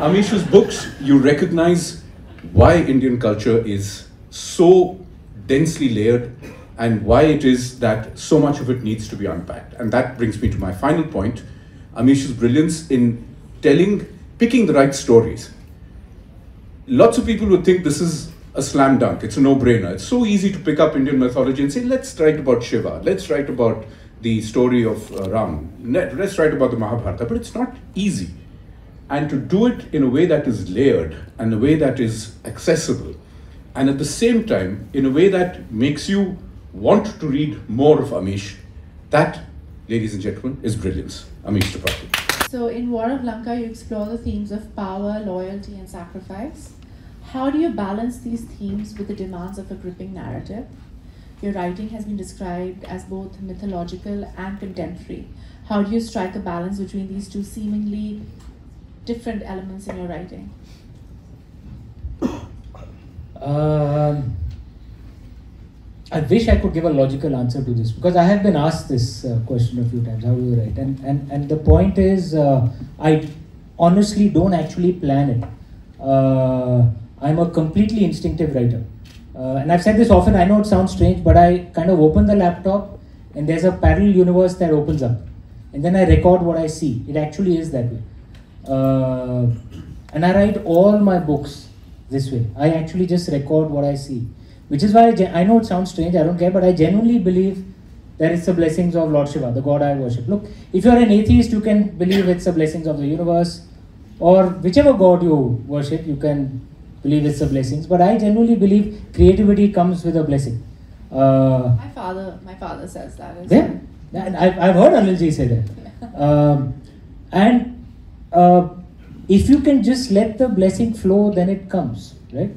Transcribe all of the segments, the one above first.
Amish's books, you recognize why Indian culture is so densely layered and why it is that so much of it needs to be unpacked. And that brings me to my final point, Amish's brilliance in picking the right stories. Lots of people would think this is a slam dunk, it's a no-brainer. It's so easy to pick up Indian mythology and say, let's write about Shiva, let's write about the story of Ram, let's write about the Mahabharata, but it's not easy. And to do it in a way that is layered and a way that is accessible, and at the same time, in a way that makes you want to read more of Amish, that, ladies and gentlemen, is brilliance. Amish Tripathi. So in War of Lanka, you explore the themes of power, loyalty, and sacrifice. How do you balance these themes with the demands of a gripping narrative? Your writing has been described as both mythological and contemporary. How do you strike a balance between these two seemingly different elements in your writing? I wish I could give a logical answer to this, because I have been asked this question a few times, how do you write? And the point is, I honestly don't actually plan it. I'm a completely instinctive writer. And I've said this often, I know it sounds strange, but I kind of open the laptop and there's a parallel universe that opens up. And then I record what I see. It actually is that way. And I write all my books this way. I actually just record what I see. Which is why I know it sounds strange, I don't care, but I genuinely believe that it's the blessings of Lord Shiva, the God I worship. Look, if you're an atheist, you can believe it's the blessings of the universe, or whichever God you worship, you can believe it's the blessings. But I genuinely believe creativity comes with a blessing. My father says that as well. And I've heard Anilji say that. If you can just let the blessing flow, then it comes, right?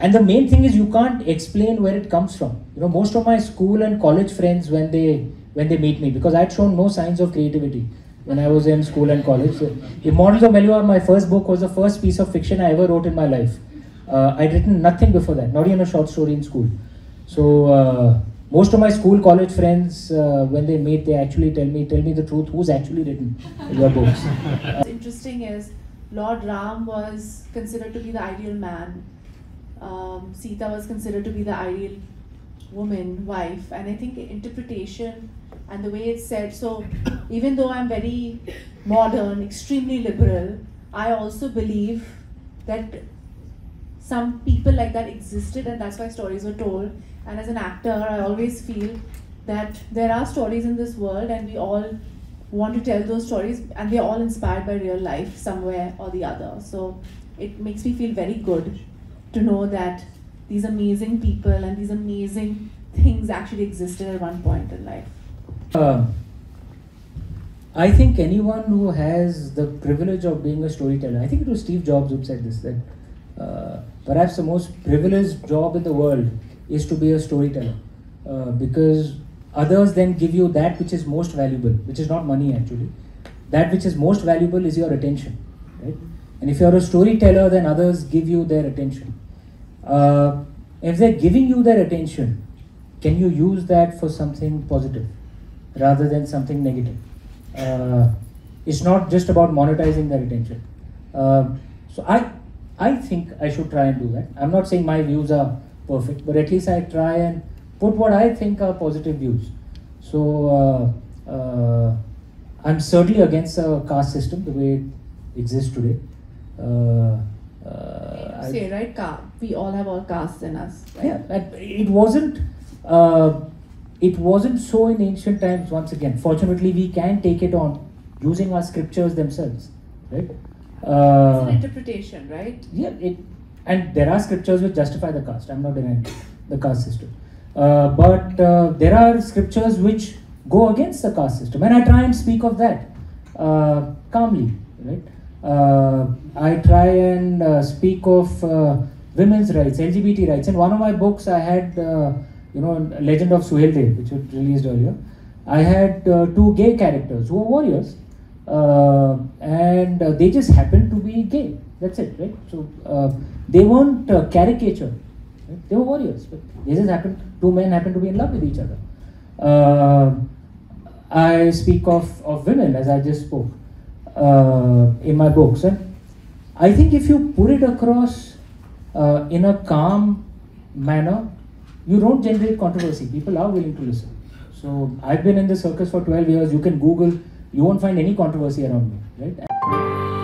And the main thing is you can't explain where it comes from. You know, most of my school and college friends, when they meet me, because I'd shown no signs of creativity when I was in school and college. Immortals of Melua, my first book, was the first piece of fiction I ever wrote in my life. I'd written nothing before that, not even a short story in school. So most of my school, college friends, when they meet, they actually tell me the truth, who's actually written your books. What's interesting is Lord Ram was considered to be the ideal man. Sita was considered to be the ideal woman, wife, and I think interpretation and the way it's said, so even though I'm very modern, extremely liberal, I also believe that some people like that existed and that's why stories were told. And as an actor, I always feel that there are stories in this world and we all want to tell those stories and they're all inspired by real life somewhere or the other. So it makes me feel very good to know that these amazing people and these amazing things actually existed at one point in life. I think anyone who has the privilege of being a storyteller, I think it was Steve Jobs who said this, that perhaps the most privileged job in the world is to be a storyteller, because others then give you that which is most valuable, which is not money actually. That which is most valuable is your attention, right? And if you're a storyteller, then others give you their attention. If they're giving you their attention, can you use that for something positive rather than something negative? It's not just about monetizing their attention. So I think I should try and do that. I'm not saying my views are perfect, but at least I try and put what I think are positive views. So I'm certainly against the caste system the way it exists today. Say right, we all have all castes in us, right? Yeah, it wasn't so in ancient times. Once again, fortunately, we can take it on using our scriptures themselves, right? It's an interpretation, right? Yeah, and there are scriptures which justify the caste. I'm not denying the caste system, but there are scriptures which go against the caste system, and I try and speak of that calmly, right? I try and speak of women's rights, LGBT rights. In one of my books, I had, Legend of Suheldev, which was released earlier. I had two gay characters who were warriors, and they just happened to be gay. That's it, right? So they weren't caricatured. Right? They were warriors. But they just happened. Two men happened to be in love with each other. I speak of women, as I just spoke. in my books. And I think if you put it across in a calm manner, you don't generate controversy. People are willing to listen. So I've been in the circus for 12 years. You can Google, you won't find any controversy around me, right?